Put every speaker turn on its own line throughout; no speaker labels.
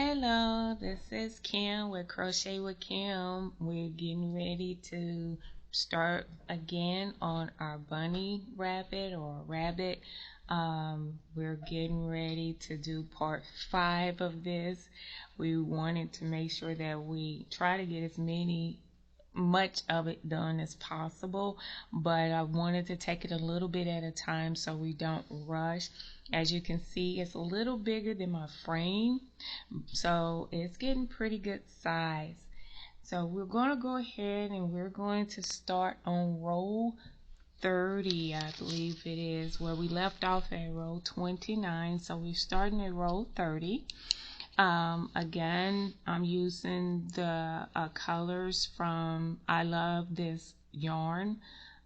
Hello, this is Kim with Crochet with Kim. We're getting ready to start again on our bunny rabbit or rabbit. We're getting ready to do part 5 of this. We wanted to make sure that we try to get as much of it done as possible, but I wanted to take it a little bit at a time so we don't rush. As you can see, it's a little bigger than my frame, so it's getting pretty good size. So we're going to go ahead and we're going to start on row 30, I believe it is, where we left off at row 29. So we're starting at row 30. Again, I'm using the colors from I Love This Yarn,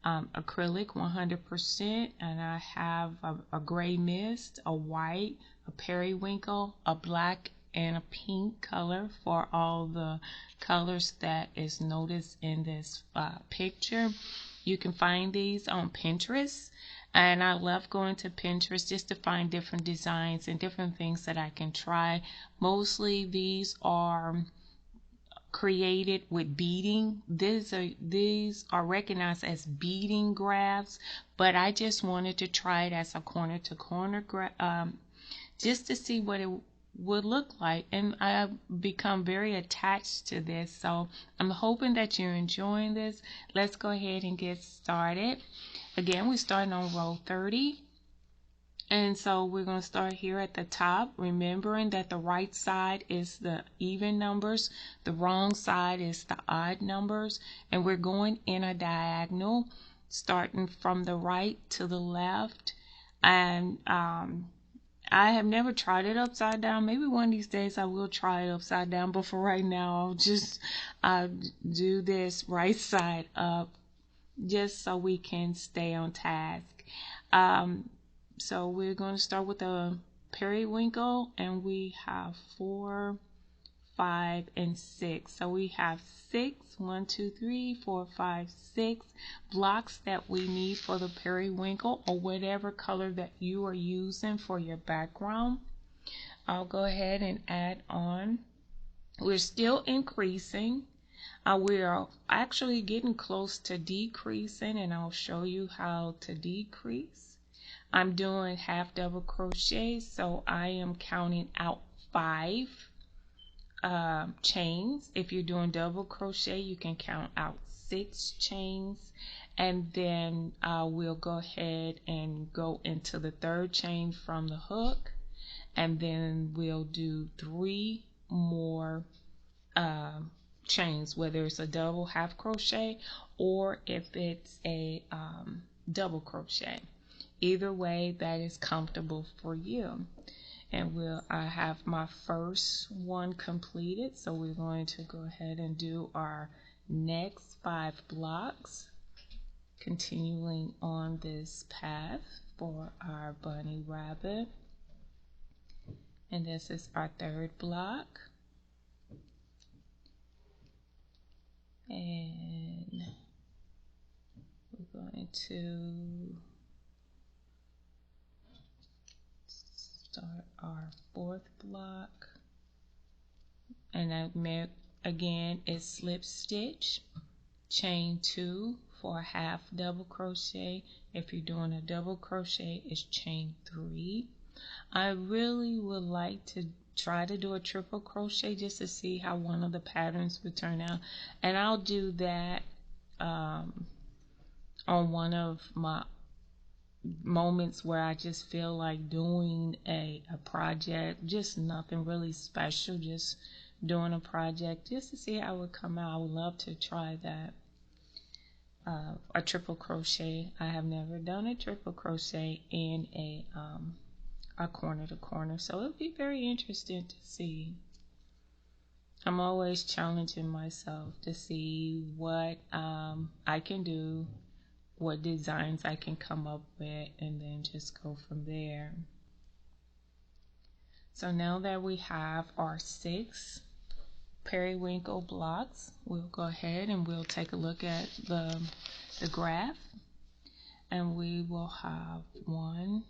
acrylic 100%, and I have a gray mist, a white, a periwinkle, a black, and a pink color for all the colors that is noticed in this picture. You can find these on Pinterest. And I love going to Pinterest just to find different designs and different things that I can try. Mostly these are created with beading. These are recognized as beading grafts, but I just wanted to try it as a corner to corner just to see what it would look like, and I've become very attached to this, so I'm hoping that you're enjoying this. Let's go ahead and get started. Again, we're starting on row 30, and so we're going to start here at the top, remembering that the right side is the even numbers, the wrong side is the odd numbers, and we're going in a diagonal starting from the right to the left. And I have never tried it upside down. Maybe one of these days I will try it upside down, but for right now I'll just do this right side up just so we can stay on task. So we're going to start with a periwinkle, and we have 4, 5, and 6. So we have 6, 1, 2, 3, 4, 5, 6 blocks that we need for the periwinkle, or whatever color that you are using for your background. I'll go ahead and add on. We're still increasing. We are actually getting close to decreasing, and I'll show you how to decrease. I'm doing half double crochet, so I am counting out 5 chains. If you're doing double crochet, you can count out 6 chains, and then we'll go ahead and go into the 3rd chain from the hook, and then we'll do 3 more chains, whether it's a double half crochet or if it's a double crochet. Either way that is comfortable for you. And I have my first one completed, so we're going to go ahead and do our next 5 blocks, continuing on this path for our bunny rabbit. And this is our 3rd block, and we're going to start our 4th block, and again it's slip stitch, chain 2 for a half double crochet. If you're doing a double crochet, it's chain 3. I really would like to try to do a triple crochet just to see how one of the patterns would turn out, and I'll do that on one of my moments where I just feel like doing a project, just nothing really special, just doing a project just to see how it would come out. I would love to try that. A triple crochet. I have never done a triple crochet in a corner to corner, so it'll be very interesting to see. I'm always challenging myself to see what I can do, what designs I can come up with, and then just go from there. So now that we have our 6 periwinkle blocks, we'll go ahead and we'll take a look at the graph, and we will have 1,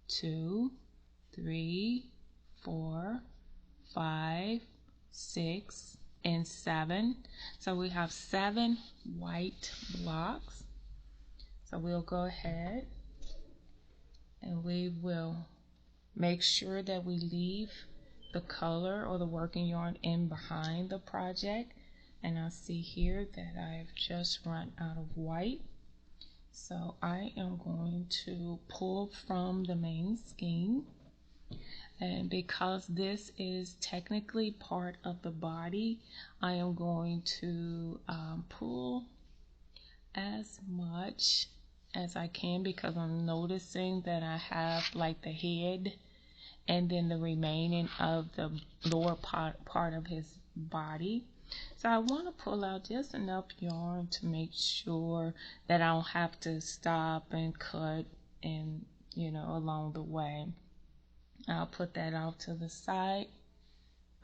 2, 3, 4, 5, 6, and 7. So we have 7 white blocks. So we'll go ahead and we will make sure that we leave the color or the working yarn in behind the project. And I see here that I've just run out of white. So I am going to pull from the main skein. And because this is technically part of the body, I am going to pull as much as I can, because I'm noticing that I have like the head and then the remaining of the lower part of his body. So I want to pull out just enough yarn to make sure that I don't have to stop and cut and, you know, along the way. I'll put that off to the side.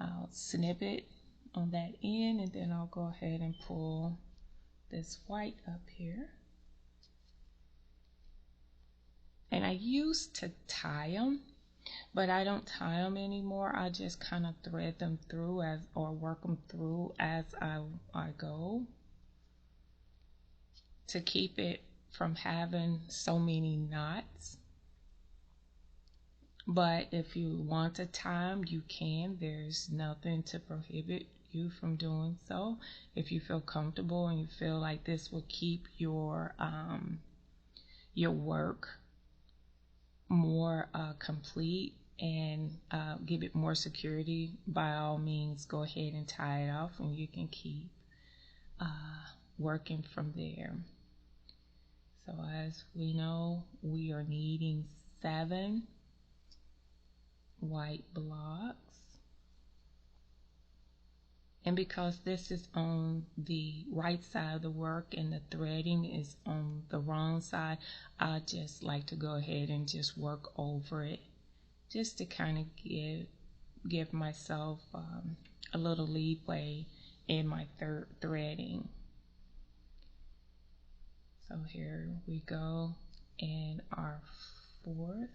I'll snip it on that end, and then I'll go ahead and pull this white up here. And I used to tie them, but I don't tie them anymore. I just kind of thread them through or work them through as I go, to keep it from having so many knots. But if you want to tie them, you can. There's nothing to prohibit you from doing so. If you feel comfortable and you feel like this will keep your work more complete and give it more security, by all means go ahead and tie it off, and you can keep working from there. So as we know, we are needing 7 white blocks, and because this is on the right side of the work and the threading is on the wrong side, I just like to go ahead and just work over it, just to kind of give myself a little leeway in my threading. So here we go in our fourth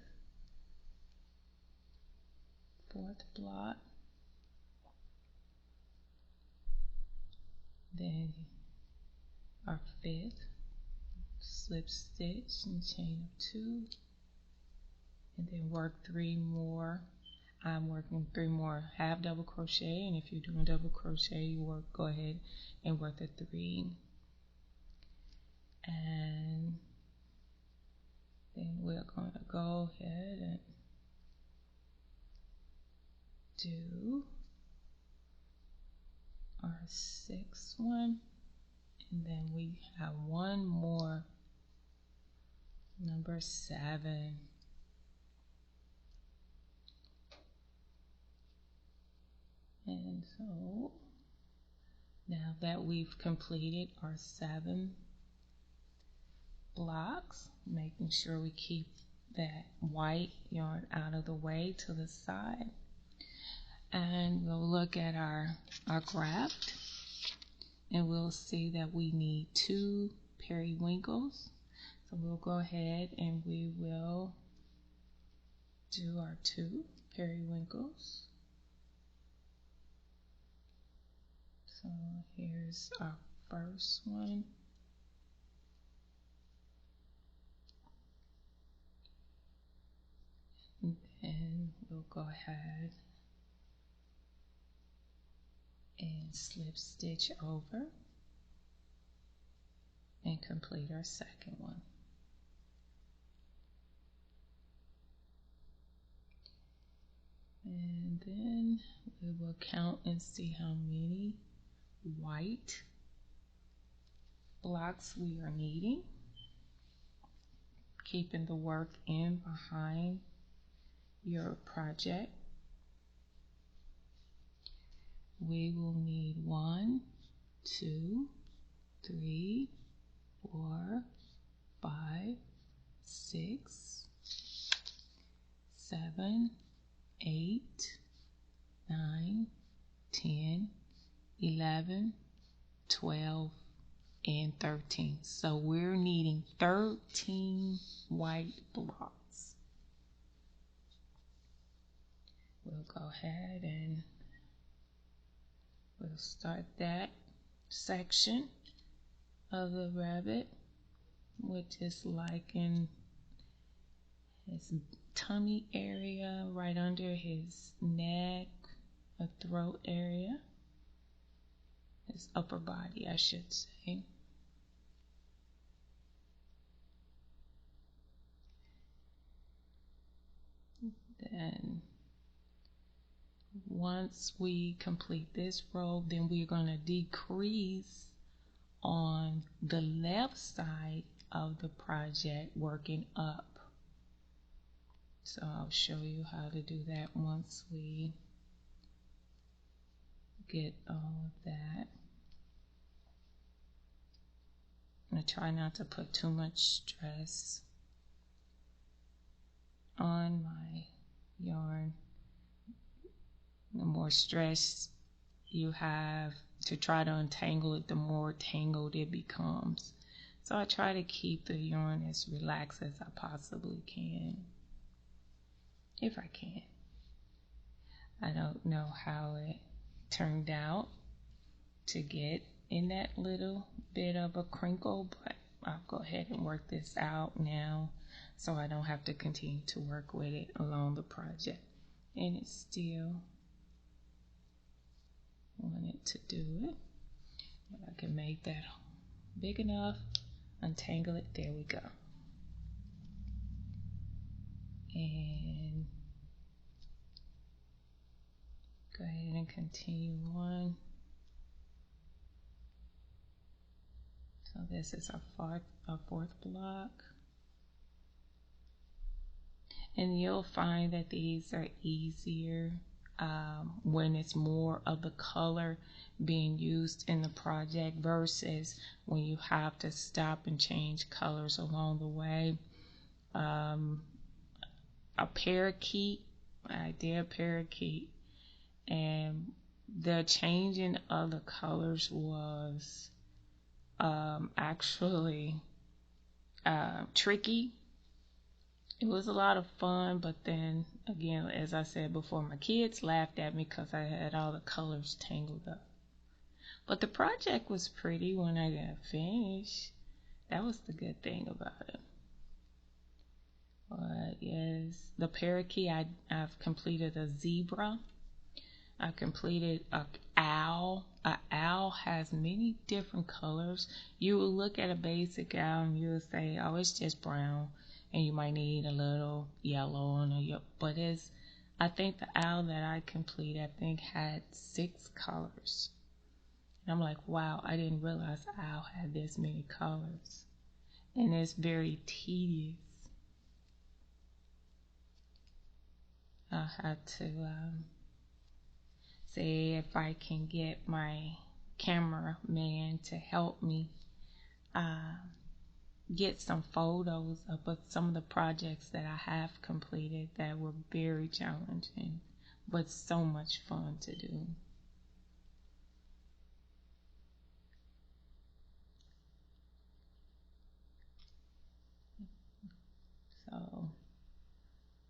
block, then our 5th, slip stitch and chain of 2, and then work 3 more. I'm working 3 more half double crochet, and if you're doing double crochet, you go ahead and work the 3, and then we're going to go ahead and do our 6th one, and then we have one more, number 7. And so now that we've completed our 7 blocks, making sure we keep that white yarn out of the way to the side, and we'll look at our graft, and we'll see that we need 2 periwinkles. So we'll go ahead and we will do our 2 periwinkles. So here's our first one. And then we'll go ahead and slip stitch over and complete our 2nd one. And then we will count and see how many white blocks we are needing, keeping the work in behind your project. We will need 1, 2, 3, 4, 5, 6, 7, 8, 9, 10, 11, 12, and 13. So we're needing 13 white blocks. We'll go ahead and We'll start that section of the rabbit with just like in his tummy area, right under his neck, a throat area, his upper body, I should say. Then once we complete this row, then we're going to decrease on the left side of the project, working up. So I'll show you how to do that once we get all of that. I'm going to try not to put too much stress on my yarn. The more stress you have to try to untangle it, the more tangled it becomes. So I try to keep the yarn as relaxed as I possibly can, if I can. I don't know how it turned out to get in that little bit of a crinkle, but I'll go ahead and work this out now so I don't have to continue to work with it along the project. And it's still wanted to do it, but I can make that big enough, untangle it, there we go. And go ahead and continue on. So this is our fourth block. And you'll find that these are easier when it's more of the color being used in the project versus when you have to stop and change colors along the way. A parakeet, I did a parakeet, and the changing of the colors was actually tricky. It was a lot of fun, but then again, as I said before, my kids laughed at me because I had all the colors tangled up. But the project was pretty when I got finished. That was the good thing about it. But yes, the parakeet, I've completed a zebra. I completed an owl. An owl has many different colors. You will look at a basic owl and you will say, oh, it's just brown. And you might need a little yellow on it. But I think the owl that I completed, I think had 6 colors. And I'm like, wow, I didn't realize the owl had this many colors. And it's very tedious. I'll have to see if I can get my cameraman to help me get some photos of some of the projects that I have completed that were very challenging, but so much fun to do. So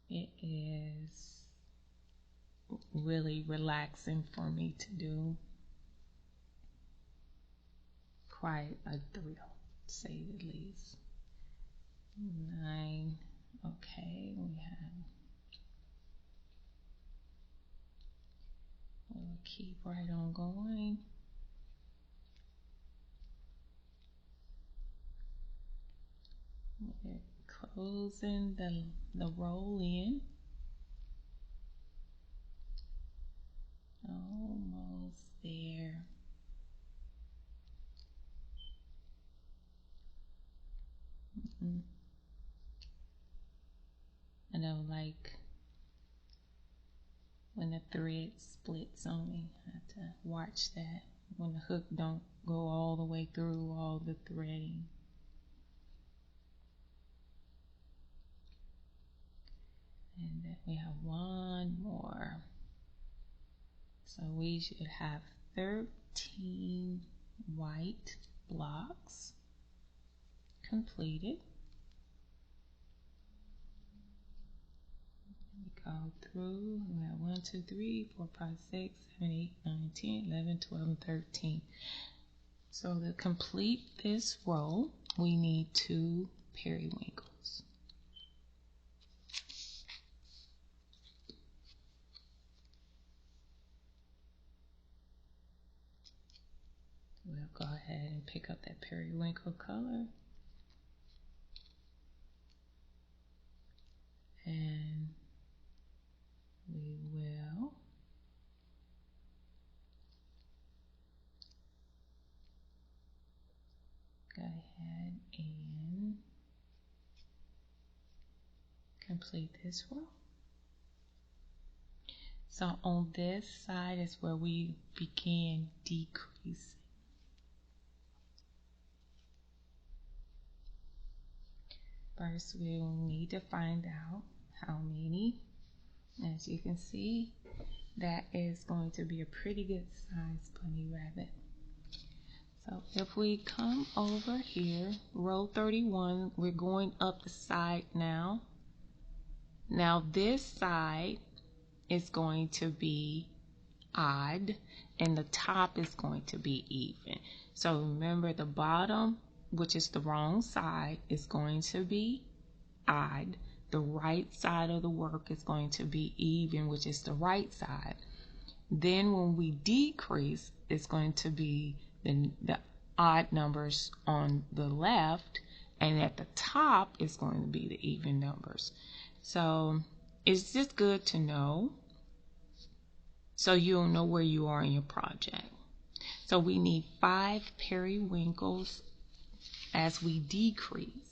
it is really relaxing for me to do. Quite a thrill, to say the least. 9. Okay, we'll keep right on going. We're closing the roll in. Almost there. I know, like when the thread splits on me, I have to watch that when the hook don't go all the way through all the threading. And then we have one more. So we should have 13 white blocks completed. There we go through. We have 1, 2, 3, 4, 5, 6, 7, 8, 9, 10, 11, 12, and 13. So to complete this row, we need 2 periwinkles. We'll go ahead and pick up that periwinkle color. And we will go ahead and complete this row. So on this side is where we begin decreasing. First, we will need to find out how many. As you can see, that is going to be a pretty good size bunny rabbit. So if we come over here, row 31, we're going up the side now. Now this side is going to be odd and the top is going to be even. So remember, the bottom, which is the wrong side, is going to be odd. The right side of the work is going to be even, which is the right side. Then when we decrease, it's going to be the odd numbers on the left, and at the top is going to be the even numbers. So it's just good to know, so you'll know where you are in your project. So we need 5 periwinkles as we decrease.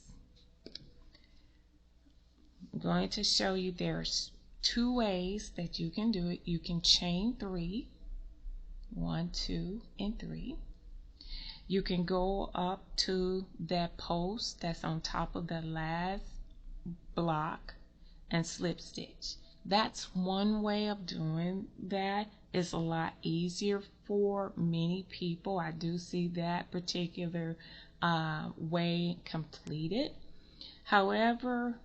I'm going to show you there's 2 ways that you can do it. You can chain 3, 1, 2, and 3. You can go up to that post that's on top of the last block and slip stitch. That's one way of doing that. It's a lot easier for many people. I do see that particular way completed. However,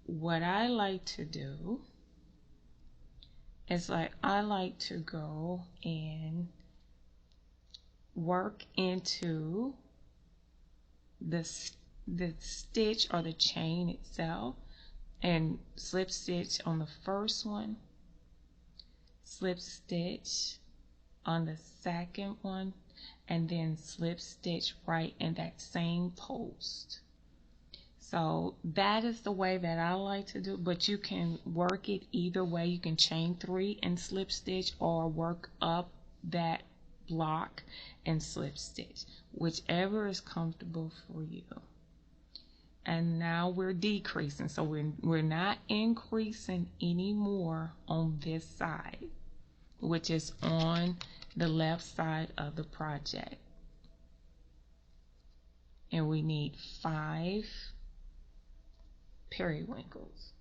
what I like to do is I like to go and work into the stitch or the chain itself and slip stitch on the first one, slip stitch on the second one, and then slip stitch right in that same post. So that is the way that I like to do, but you can work it either way. You can chain 3 and slip stitch, or work up that block and slip stitch, whichever is comfortable for you. And now we're decreasing, so we're not increasing anymore on this side, which is on the left side of the project. And we need 5 periwinkles.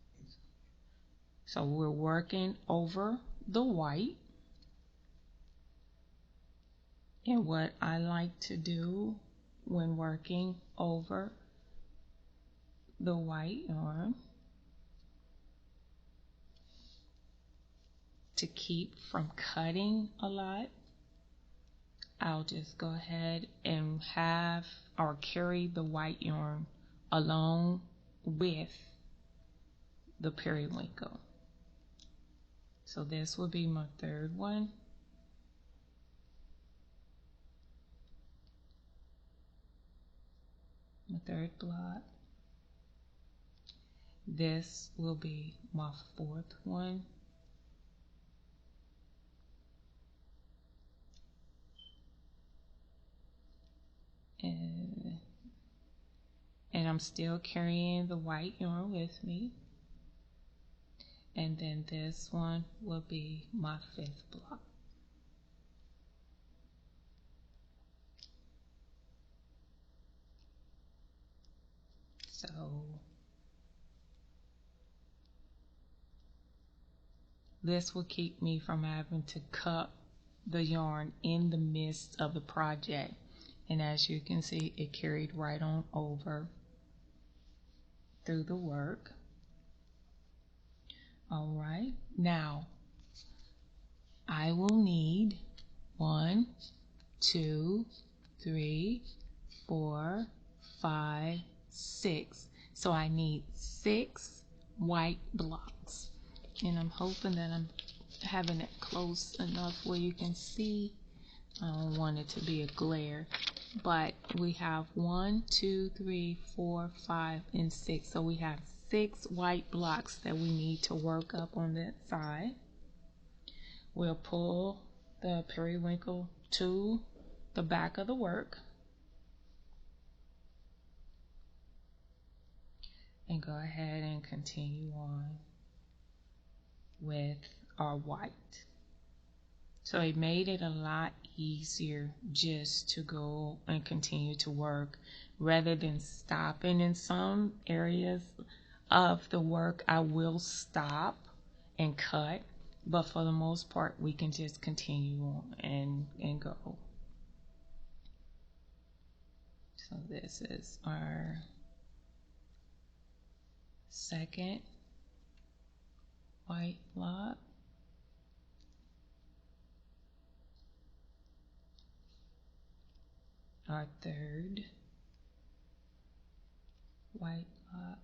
So we're working over the white. And what I like to do when working over the white yarn, to keep from cutting a lot, I'll just go ahead and have or carry the white yarn along with the periwinkle. So this will be my third one. My third block. This will be my fourth one. And I'm still carrying the white yarn with me. And then this one will be my 5th block. So this will keep me from having to cut the yarn in the midst of the project. And as you can see, it carried right on over through the work. All right, now I will need 1, 2, 3, 4, 5, 6. So I need 6 white blocks. And I'm hoping that I'm having it close enough where you can see. I don't want it to be a glare. But we have 1, 2, 3, 4, 5, and 6. So we have 6 white blocks that we need to work up on that side. We'll pull the periwinkle to the back of the work and go ahead and continue on with our white. So it made it a lot easier just to go and continue to work rather than stopping. In some areas of the work I will stop and cut, but for the most part we can just continue on and go. So this is our second white block. Our third white block.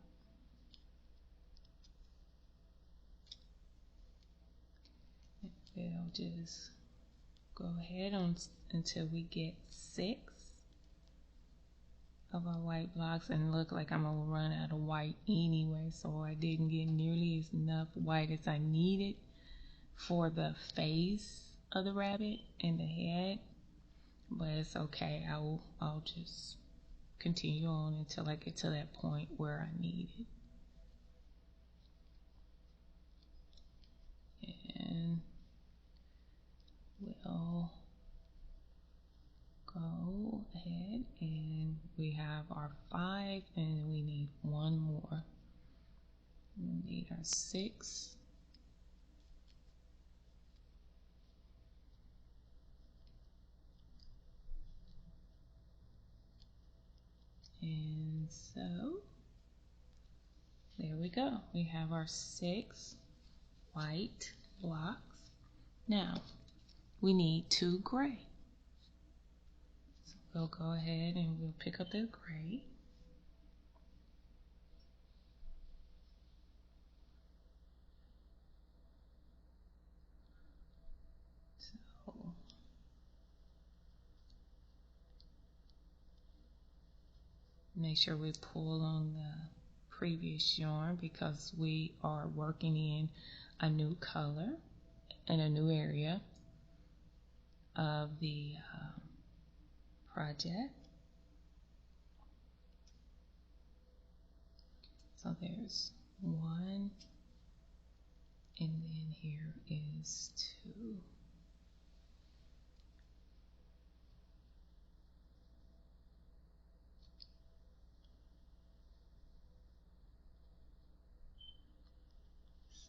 We'll just go ahead on until we get 6 of our white blocks, and look like I'm gonna run out of white anyway, so I didn't get nearly enough white as I needed for the face of the rabbit and the head, but it's okay. I'll just continue on until I get to that point where I need it. And we'll go ahead, and we have our 5, and we need 1 more. We need our 6. And so there we go. We have our 6 white blocks. Now we need 2 gray. So we'll go ahead and we'll pick up the gray. So make sure we pull on the previous yarn because we are working in a new color in a new area of the project. So there's 1, and then here is 2.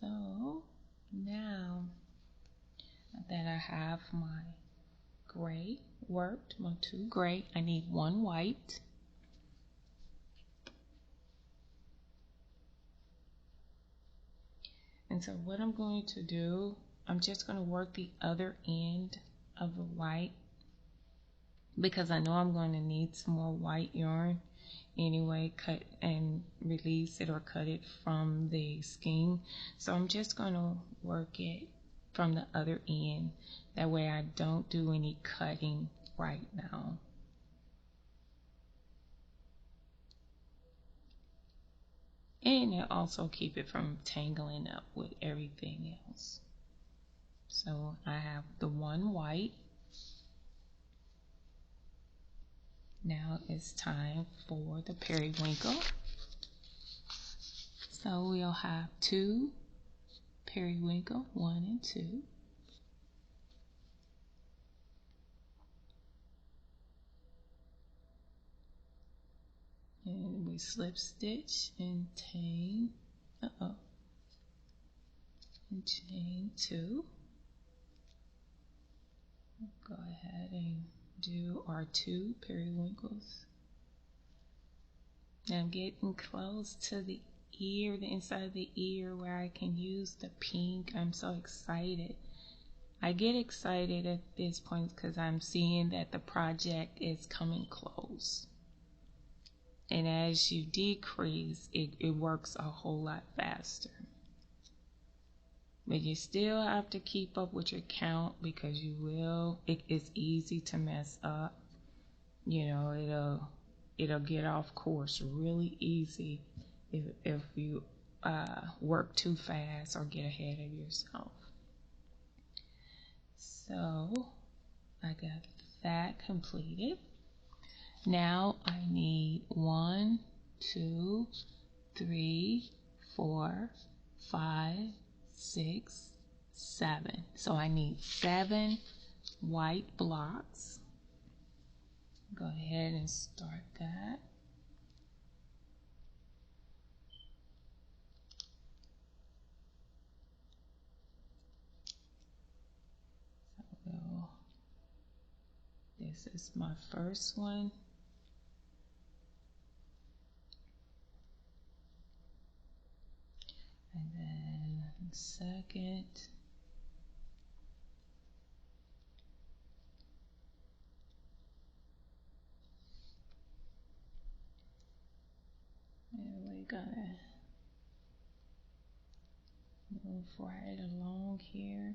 So now that I have my gray worked, my 2 gray, I need 1 white. And so what I'm going to do, I'm just going to work the other end of the white because I know I'm going to need some more white yarn anyway, cut and release it or cut it from the skein. So I'm just going to work it from the other end. That way I don't do any cutting right now. And it'll also keep it from tangling up with everything else. So I have the 1 white. Now it's time for the periwinkle. So we'll have 2 periwinkle, 1 and 2. And we slip stitch and chain, and chain 2. Go ahead and do our 2 periwinkles. Now I'm getting close to the ear, the inside of the ear, where I can use the pink. I'm so excited. I get excited at this point because I'm seeing that the project is coming close. And as you decrease, it works a whole lot faster. But you still have to keep up with your count, because you will, it's easy to mess up. You know, it'll get off course really easy if you work too fast or get ahead of yourself. So I got that completed. Now I need 1, 2, 3, 4, 5, 6, 7. So I need 7 white blocks. Go ahead and start that. So this is my first one. And then second. And we're gonna move right along here.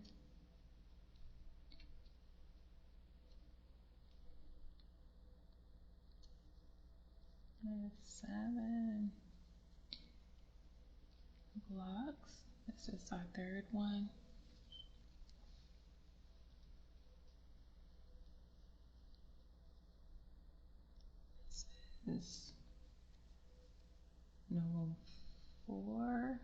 That's 7 blocks. This is our third one. This is number 4.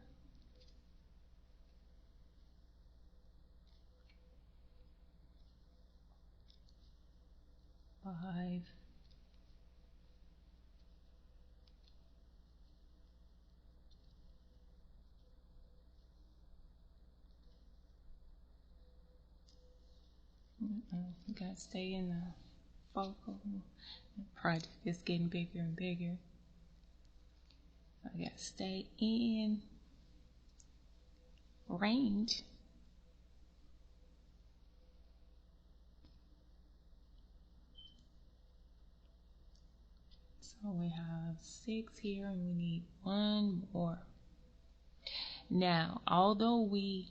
5. You gotta stay in the focal. The project is getting bigger and bigger. I gotta stay in range. So we have 6 here, and we need 1 more. Now, although we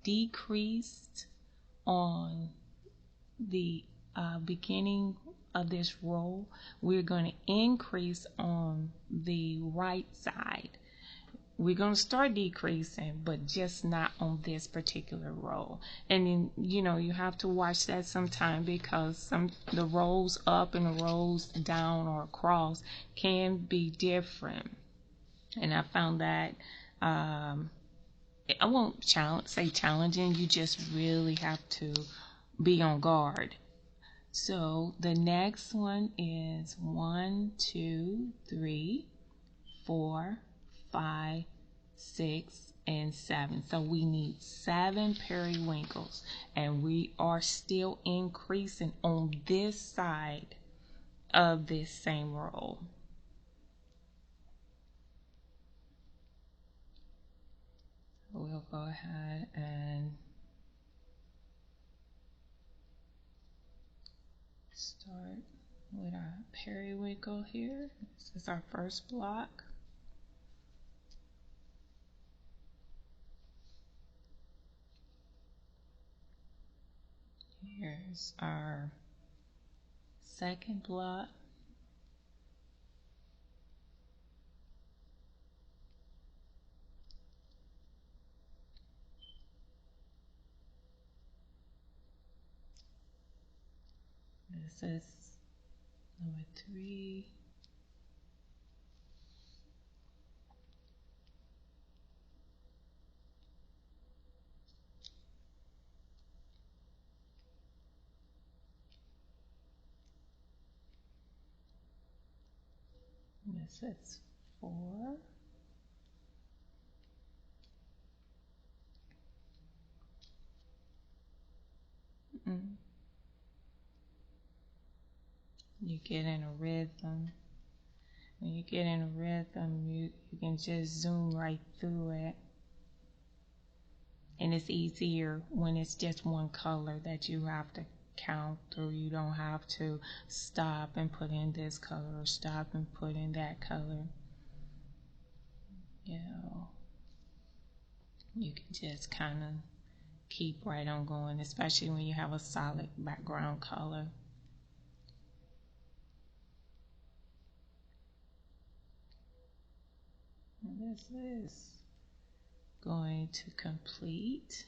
decreased on the beginning of this row, we're going to increase on the right side. We're going to start decreasing, but just not on this particular row. And then, you have to watch that sometime, because the rows up and the rows down or across can be different. And I found that I won't say challenging, you just really have to be on guard. So the next one is 1, 2, 3, 4, 5, 6, and 7. So we need 7 periwinkles, and we are still increasing on this side of this same row. We'll go ahead and start with our periwinkle here. This is our first block. Here's our second block. This is number 3. This is 4. You get in a rhythm. When you get in a rhythm, you can just zoom right through it. And it's easier when it's just one color that you have to count through. You don't have to stop and put in this color or stop and put in that color. You know, you can just kind of keep right on going, especially when you have a solid background color. And this is going to complete.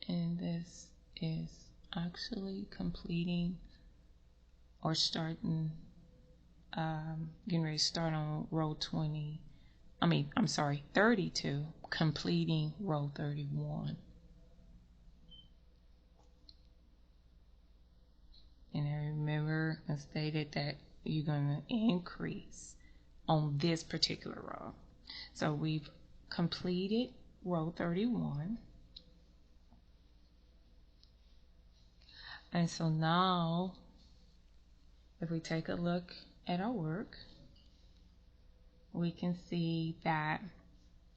And this is actually completing or starting, getting ready to start on row 20. I'm sorry, 32, completing row 31. And I remember I stated that you're going to increase on this particular row. So we've completed row 31. And so now, if we take a look at our work, we can see that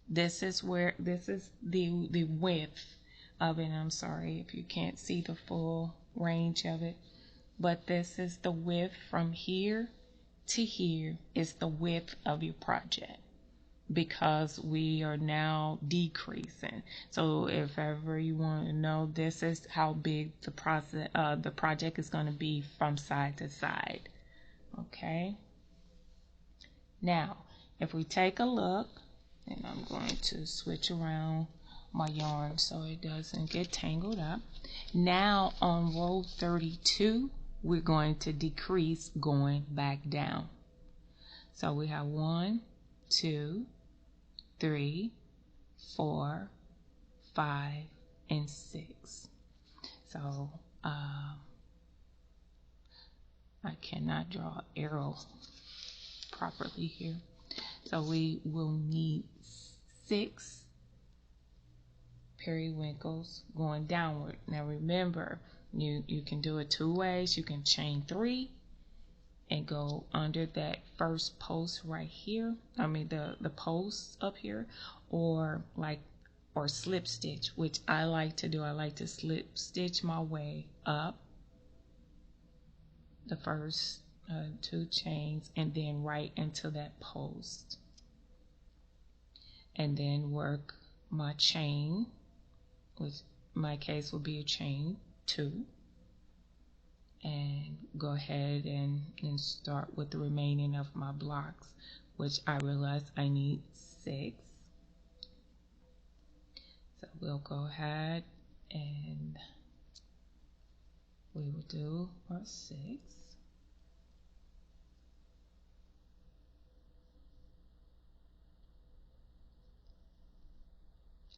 this is the width of it. I'm sorry if you can't see the full range of it, but this is the width from here to here is the width of your project, because we are now decreasing. So if ever you want to know, this is how big the project is going to be from side to side. Okay. Now, if we take a look, and I'm going to switch around my yarn so it doesn't get tangled up. Now on row 32, we're going to decrease going back down. So we have 1, 2, 3, 4, 5, and 6. So I cannot draw an arrow properly here. So we will need 6 periwinkles going downward. Now remember, you can do it 2 ways. You can chain 3 and go under that first post right here. The post up here, or slip stitch, which I like to do. I like to slip stitch my way up the first 2 chains and then right into that post, and then work my chain, which in my case will be a chain 2, and go ahead and start with the remaining of my blocks, which I realized I need 6. So we'll go ahead and we will do our 6.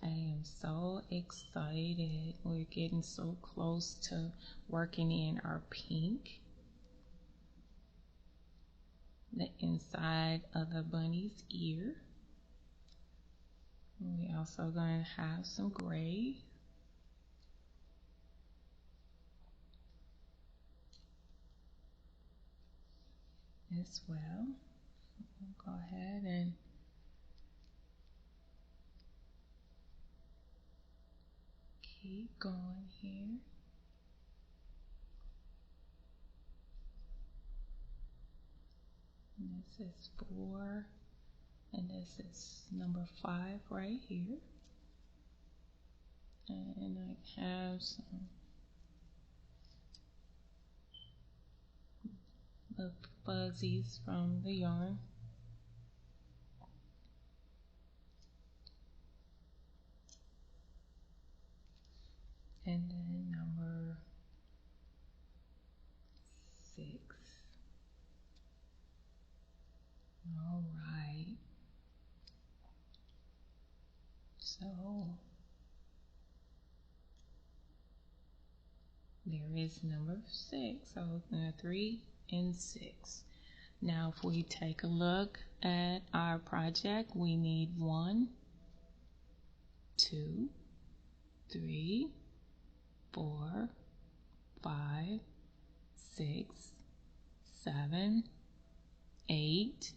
I am so excited. We're getting so close to working in our pink, the inside of the bunny's ear. We're also going to have some gray. As well. We'll go ahead and keep going here. And this is 4, and this is number 5 right here. And I have some the fuzzies from the yarn. And then number 6. All right. So there is number 6. So 3 and 6. Now if we take a look at our project, we need 1, 2, 3, 4, 5, 6, 7, 8,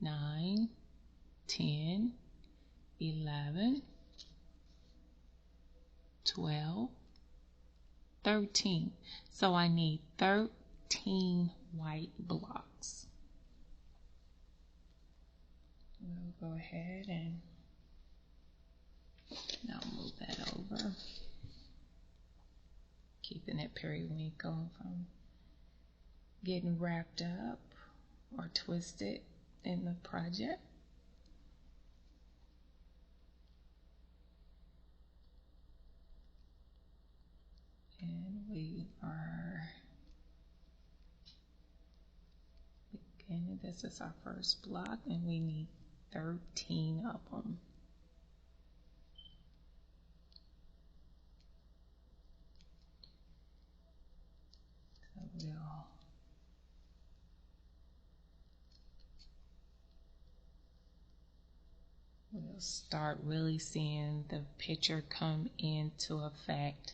9, 10, 11, 12, 13. So I need 13 white blocks. We'll go ahead and now move that over, keeping that periwinkle from getting wrapped up or twisted in the project. And we are beginning, this is our first block, and we need 13 of them. So we'll start really seeing the picture come into effect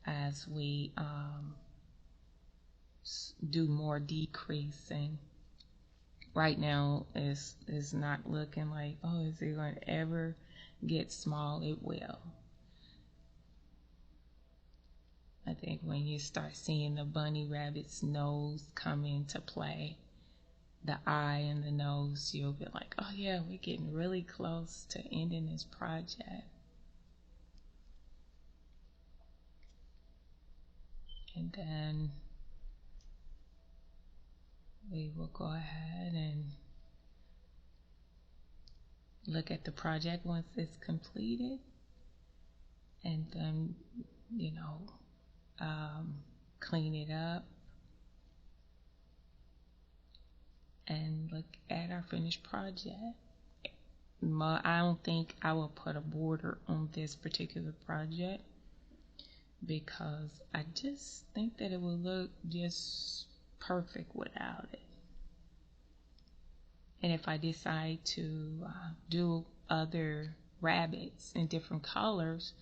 as we do more decreasing. Right now it's not looking like, oh, is it going to ever get small? It will. I think when you start seeing the bunny rabbit's nose come into play, the eye and the nose, you'll be like, oh yeah, we're getting really close to ending this project. And then we will go ahead and look at the project once it's completed, and then, clean it up and look at our finished project. I don't think I will put a border on this particular project because I just think that it will look just perfect without it. And if I decide to do other rabbits in different colors,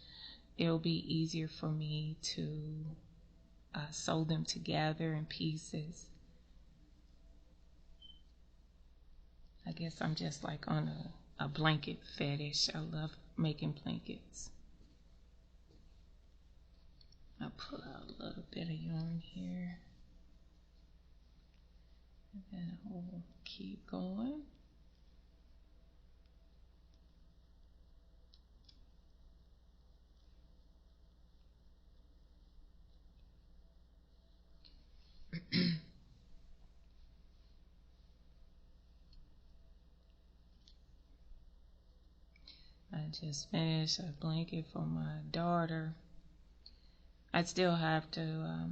it'll be easier for me to sew them together in pieces. I guess I'm just like on a blanket fetish. I love making blankets. I'll pull out a little bit of yarn here, and then I'll keep going. I just finished a blanket for my daughter. I still have to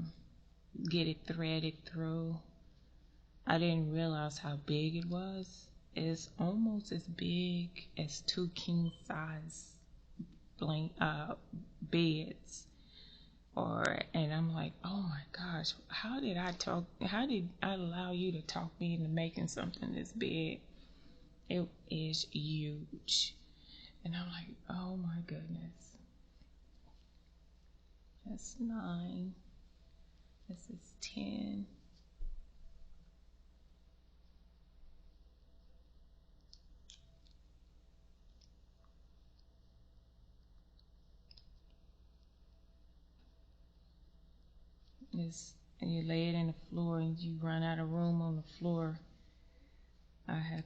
get it threaded through. I didn't realize how big it was. It's almost as big as 2 king size beds. And I'm like, oh my gosh, how did I allow you to talk me into making something this big? It is huge. And I'm like, oh my goodness. That's 9. This is 10. And you lay it in the floor and you run out of room on the floor. I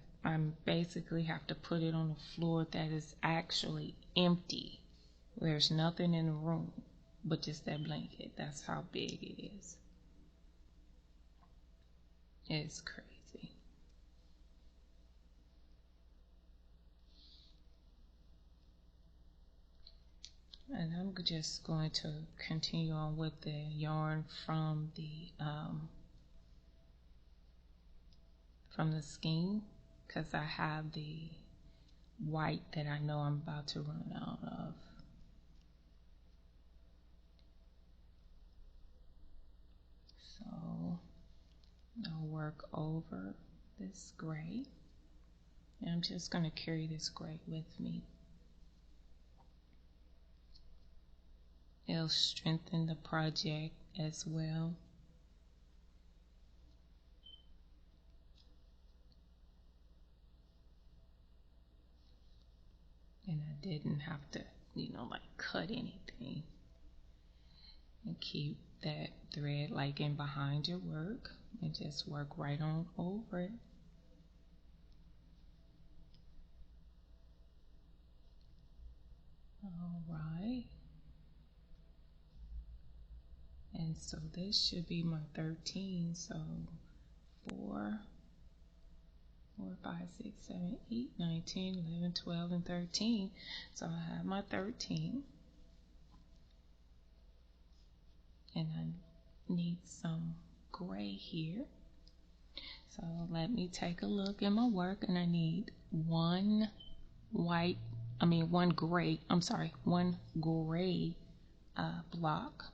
basically have to put it on the floor that is actually empty. There's nothing in the room but just that blanket. That's how big it is. It's crazy. And I'm just going to continue on with the yarn from the skein, because I have the white that I know I'm about to run out of. So I'll work over this gray, and I'm just going to carry this gray with me. It'll strengthen the project as well. And I didn't have to, like cut anything. And keep that thread like in behind your work and just work right on over it. All right. And so this should be my 13. So 4, 5, 6, 7, 8, 9, 10, 11, 12, and 13. So I have my 13. And I need some gray here. So let me take a look at my work, and I need one gray block.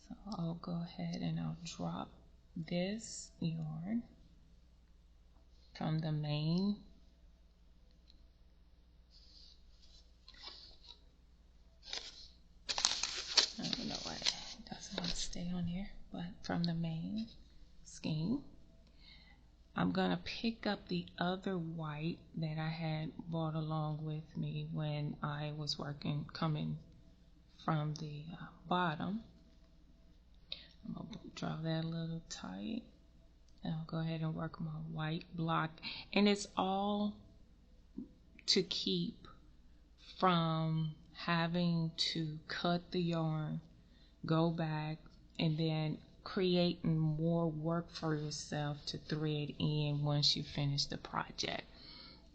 So I'll go ahead and I'll drop this yarn from the main. I don't know why it doesn't want to stay on here, but from the main skein. I'm going to pick up the other white that I had brought along with me when I was coming from the bottom. I'm going to draw that a little tight. And I'll go ahead and work my white block. And it's all to keep from having to cut the yarn, go back, and then creating more work for yourself to thread in once you finish the project.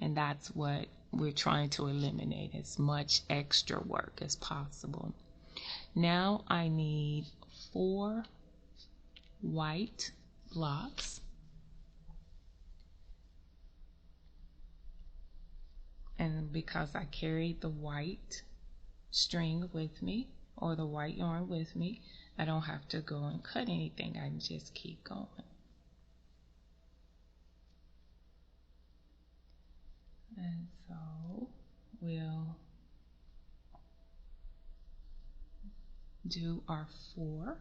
And that's what we're trying to eliminate, as much extra work as possible. Now I need 4 white blocks. And because I carried the white string with me, or the white yarn with me, I don't have to go and cut anything. I can just keep going. And so we'll do our 4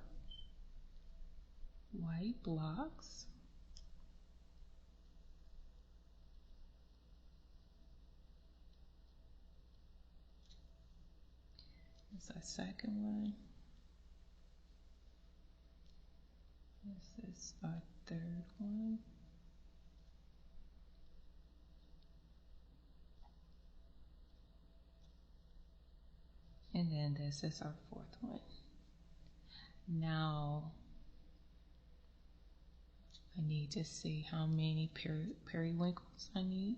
white blocks. This is our second one. This is our third one. And then this is our 4th one. Now I need to see how many periwinkles I need.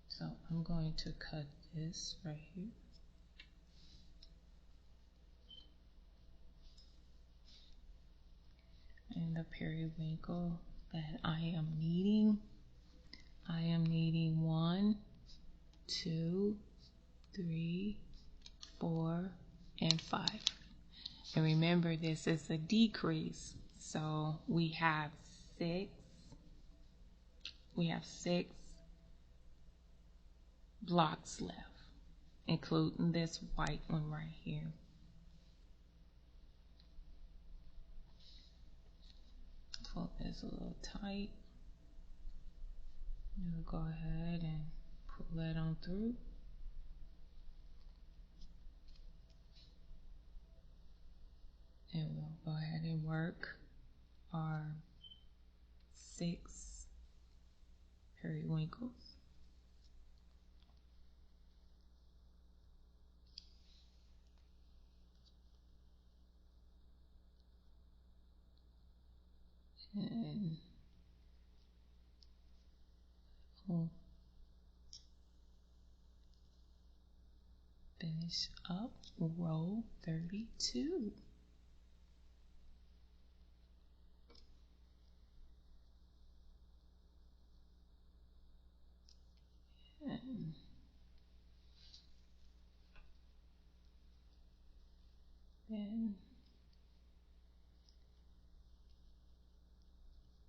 So I'm going to cut this right here. And the periwinkle that I am needing 1, 2, 3, 4, and 5. And remember, this is a decrease, so we have 6 blocks left, including this white one right here. Pull this a little tight. We'll go ahead and pull that on through. And we'll go ahead and work our 6 periwinkles. And we'll finish up row 32. And then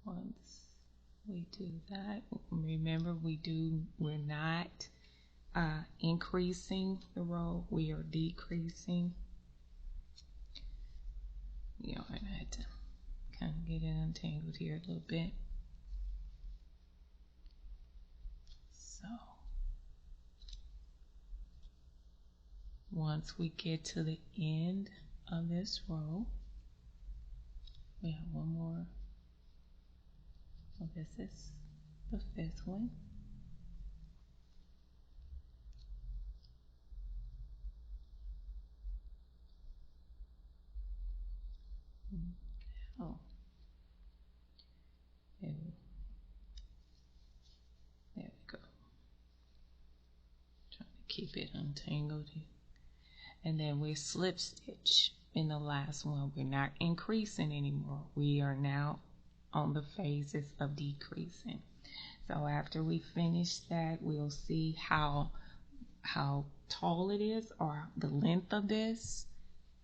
once we do that. Remember, we're not increasing the row, we are decreasing. You know, I had to kind of get it untangled here a little bit. So once we get to the end of this row, we have one more. So this is the fifth one. Oh, there we go. Trying to keep it untangled here. And then we slip stitch in the last one. We're not increasing anymore. We are now on the phases of decreasing. So after we finish that, we'll see how tall it is, or the length of this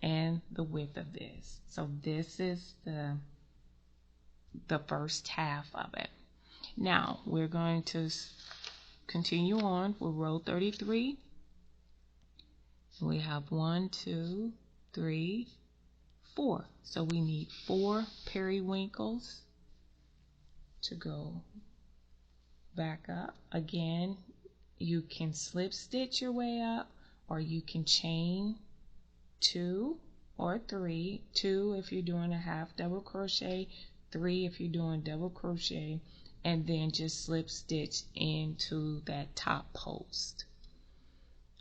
and the width of this. So this is the first half of it. Now we're going to continue on with row 33. We have 1, 2, 3, 4. So we need 4 periwinkles to go back up. Again, you can slip stitch your way up, or you can chain 2 or 3. 2 if you're doing a half double crochet, 3 if you're doing double crochet, and then just slip stitch into that top post.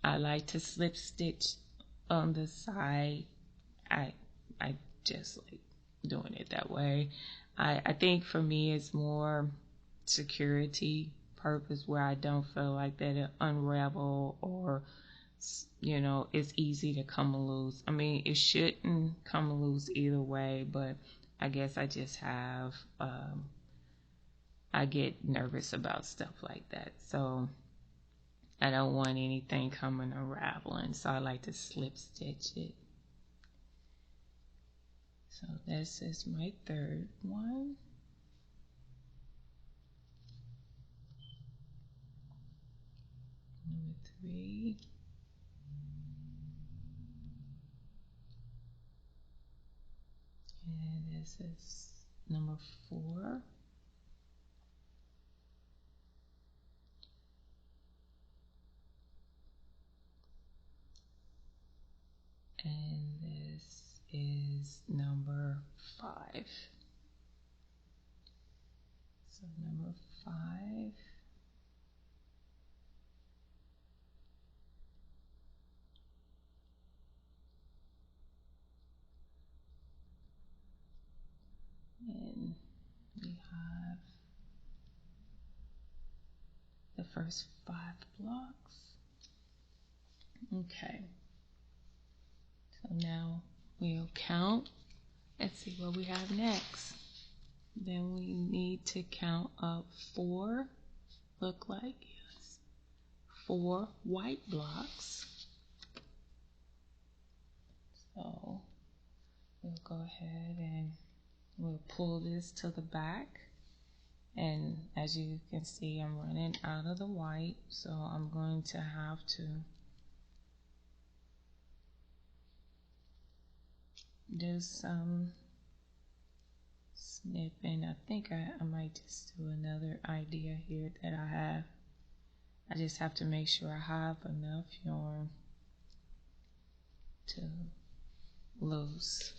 I like to slip stitch on the side. I just like doing it that way. I think for me it's more security purpose, where I don't feel like that it unravel, or you know, it's easy to come loose. I mean, it shouldn't come loose either way, but I guess I just have I get nervous about stuff like that, so I don't want anything coming unraveling, so I like to slip stitch it. So this is my third one. Number 3. And this is number 4. And this is number 5. So number 5. And we have the first 5 blocks. Okay. So now we'll count and see what we have next. Then we need to count up 4, look like, yes, 4 white blocks. So we'll go ahead and we'll pull this to the back. And as you can see, I'm running out of the white, so I'm going to have to do some snipping. I think I might just do another idea here that I have. I just have to make sure I have enough yarn to loose.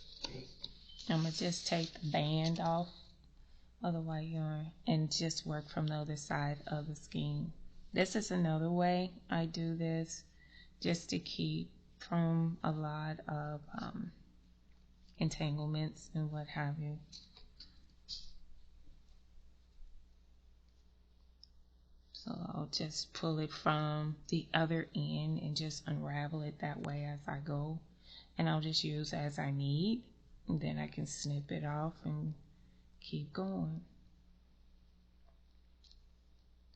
I'm going to just take the band off of the white yarn and just work from the other side of the skein. This is another way I do this, just to keep from a lot of entanglements and what have you. So I'll just pull it from the other end and just unravel it that way as I go. And I'll just use as I need. And then I can snip it off and keep going.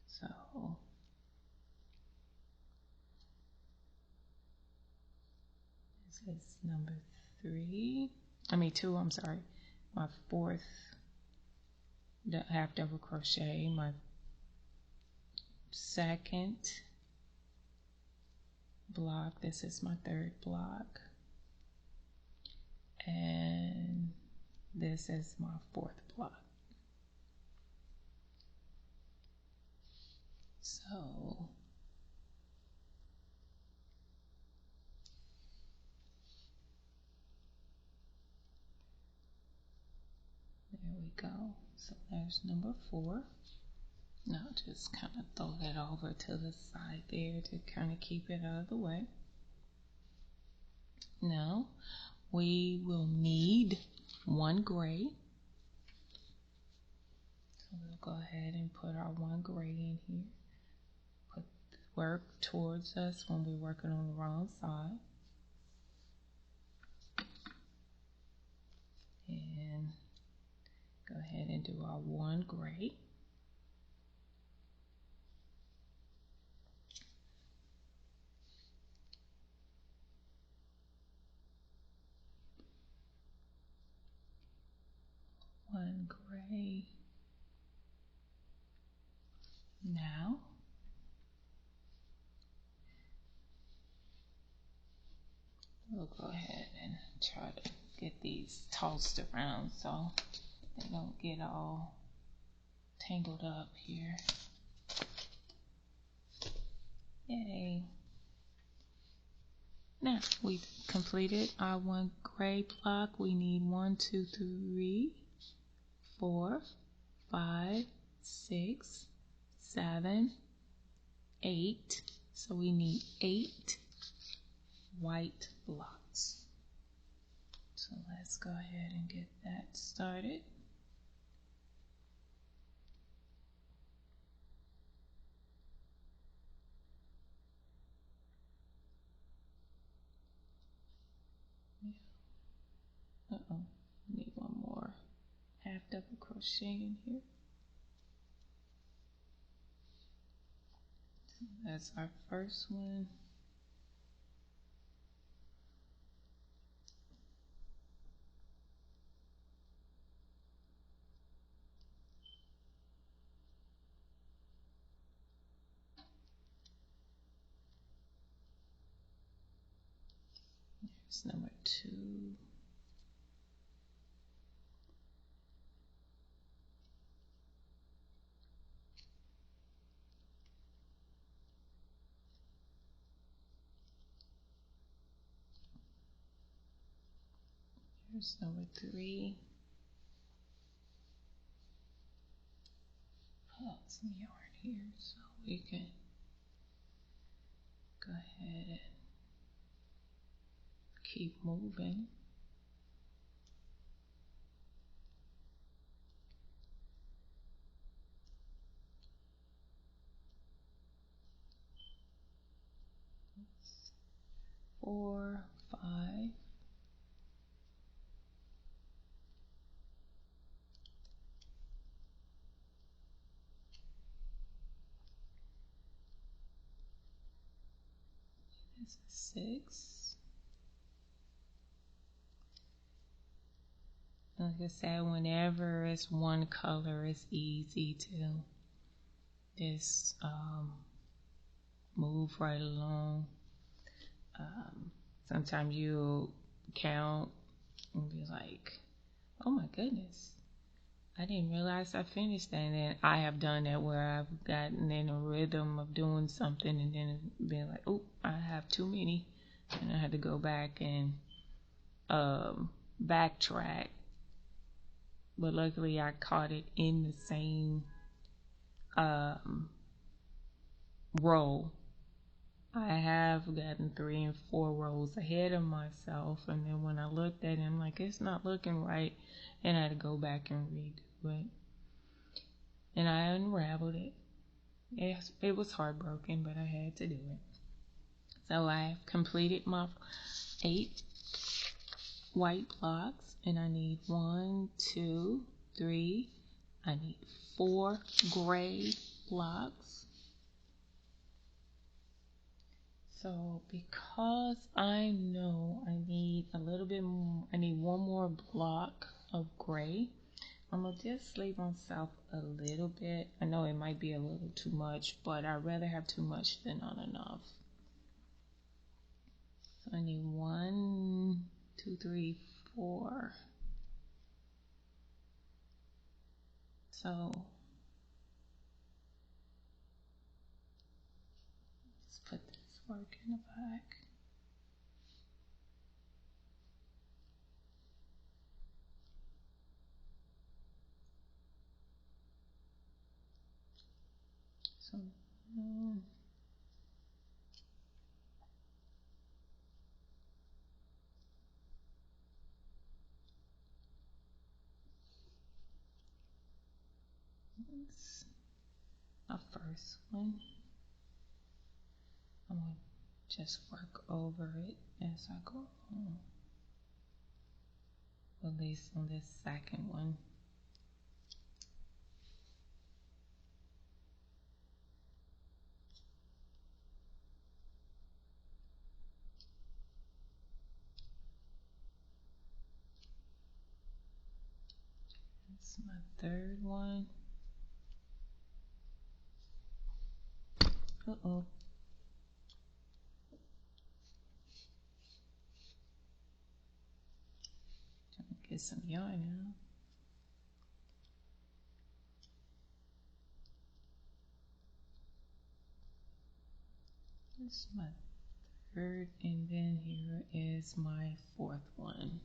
So this is number 2, I'm sorry. My 4th half double crochet my second block. This is my third block, and this is my fourth block. So there we go. So there's number 4. Now just kind of throw that over to the side there to kind of keep it out of the way. Now we will need 1 gray. So we'll go ahead and put our 1 gray in here. Put work towards us when we're working on the wrong side. And go ahead and do our 1 gray. One gray. Now we'll go ahead and try to get these tossed around so they don't get all tangled up here. Yay. Now we've completed our 1 gray block. We need 1, 2, 3, 4, 5, 6, 7, 8. So we need 8 white blocks. So let's go ahead and get that started. Uh-oh, need 1 more half double crochet in here. So that's our first one. There's number 2. Here's number 3. Pull out some yarn here so we can go ahead and keep moving. That's 4, 5. This is 6. Like I said, whenever it's one color, it's easy to just move right along. Sometimes you'll count and be like, oh my goodness, I didn't realize I finished that. And then I have done that where I've gotten in a rhythm of doing something and then being like, oh, I have too many. And I had to go back and backtrack. But luckily I caught it in the same row. I have gotten 3 and 4 rows ahead of myself, and then when I looked at it, I'm like, it's not looking right, and I had to go back and redo it. And I unraveled it. It was heartbroken, but I had to do it. So I've completed my 8 white blocks, and I need 1, 2, 3. I need 4 gray blocks. So because I know I need a little bit more, I need 1 more block of gray, I'm gonna just leave myself a little bit. I know it might be a little too much, but I'd rather have too much than not enough. So I need 1, 2, 3, 4. So let's put this work in the back. So that's my first one. I'm going to just work over it as I go along. At least on this second one. That's my third one. Uh-oh. Get some yarn out. This is my third, and then here is my fourth one.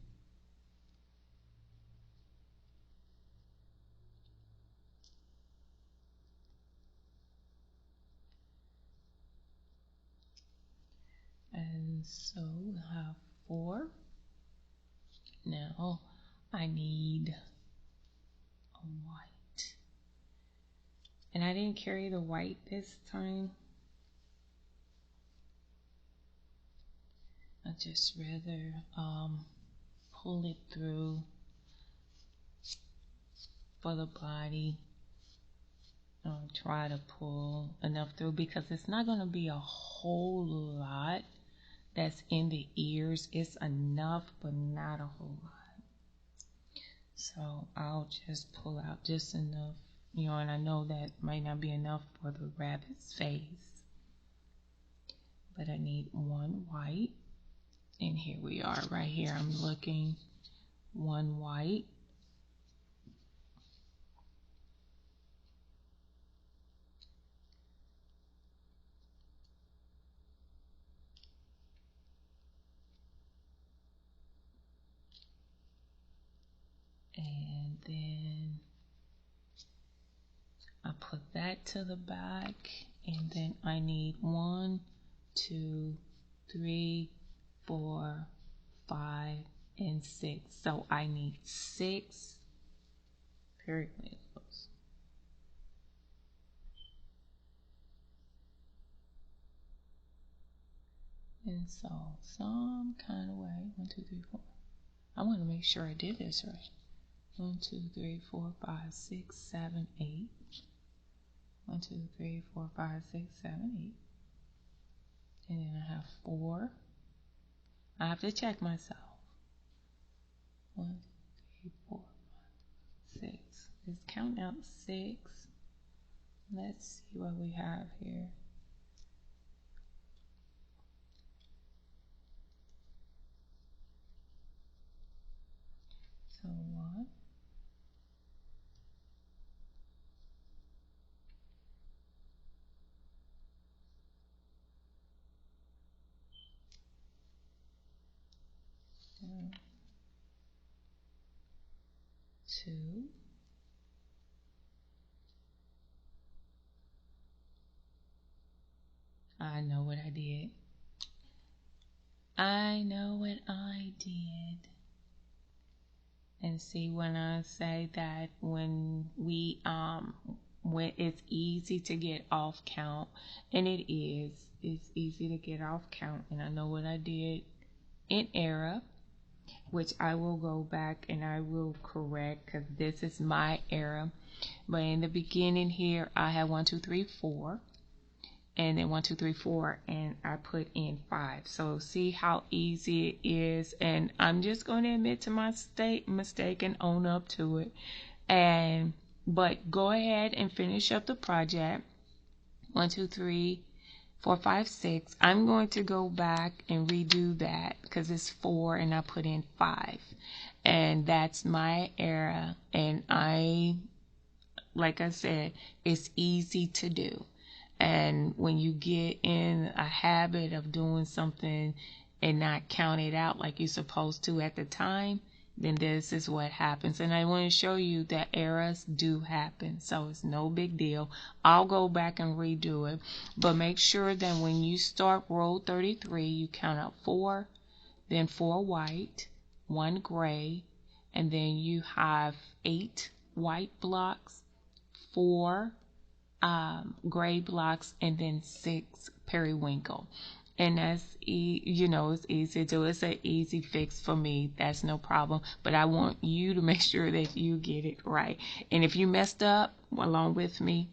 And so we'll have 4. Now I need a white. And I didn't carry the white this time. I just rather pull it through for the body. Try to pull enough through because it's not going to be a whole lot that's in the ears. It's enough, but not a whole lot. So I'll just pull out just enough yarn. I know that might not be enough for the rabbit's face, but I need 1 white. And here we are right here. I'm looking 1 white. And then I put that to the back, and then I need 1, 2, 3, 4, 5, and 6. So I need 6 period needles. And so some kind of way, 1, 2, 3, 4. I want to make sure I did this right. 1, 2, 3, 4, 5, 6, 7, 8. 1, 2, 3, 4, 5, 6, 7, 8. And then I have 4. I have to check myself. 1, 2, 3, 4, 5, 6. Let's count out 6. Let's see what we have here. So 1, 2. I know what I did. I know what I did. And see, when I say that when it's easy to get off count, and it is, it's easy to get off count, and I know what I did in error, which I will go back and I will correct because this is my error. But in the beginning here, I had 1, 2, 3, 4. And then 1, 2, 3, 4, and I put in 5. So see how easy it is. And I'm just going to admit to my mistake and own up to it. And but go ahead and finish up the project. 1, 2, 3, 4, 5, 6. I'm going to go back and redo that because it's 4 and I put in 5, and that's my error. And like I said, it's easy to do. And when you get in a habit of doing something and not count it out like you're supposed to at the time, then this is what happens. And I want to show you that errors do happen, so it's no big deal. I'll go back and redo it, but make sure that when you start row 33, you count out 4, then 4 white, 1 gray, and then you have 8 white blocks, 4 gray blocks, and then 6 periwinkle. And that's it's easy to do. It's an easy fix for me. That's no problem. But I want you to make sure that you get it right. And if you messed up along with me,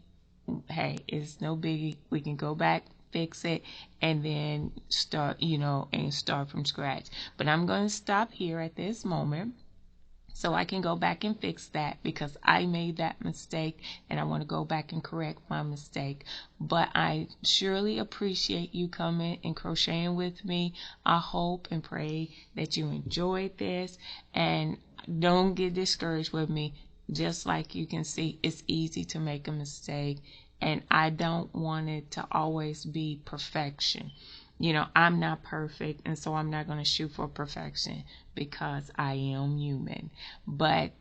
hey, it's no biggie. We can go back, fix it, and then start from scratch. But I'm going to stop here at this moment, so I can go back and fix that because I made that mistake and I want to go back and correct my mistake. But I surely appreciate you coming and crocheting with me. I hope and pray that you enjoyed this, and don't get discouraged with me. Just like you can see, it's easy to make a mistake, and I don't want it to always be perfection. I'm not perfect, and so I'm not going to shoot for perfection because I am human. But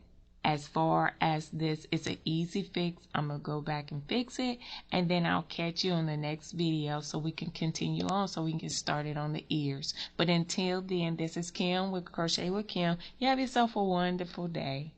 as far as this, it's an easy fix. I'm going to go back and fix it, and then I'll catch you on the next video so we can continue on, so we can get started on the ears. But until then, this is Kim with Crochet with Kim. You have yourself a wonderful day.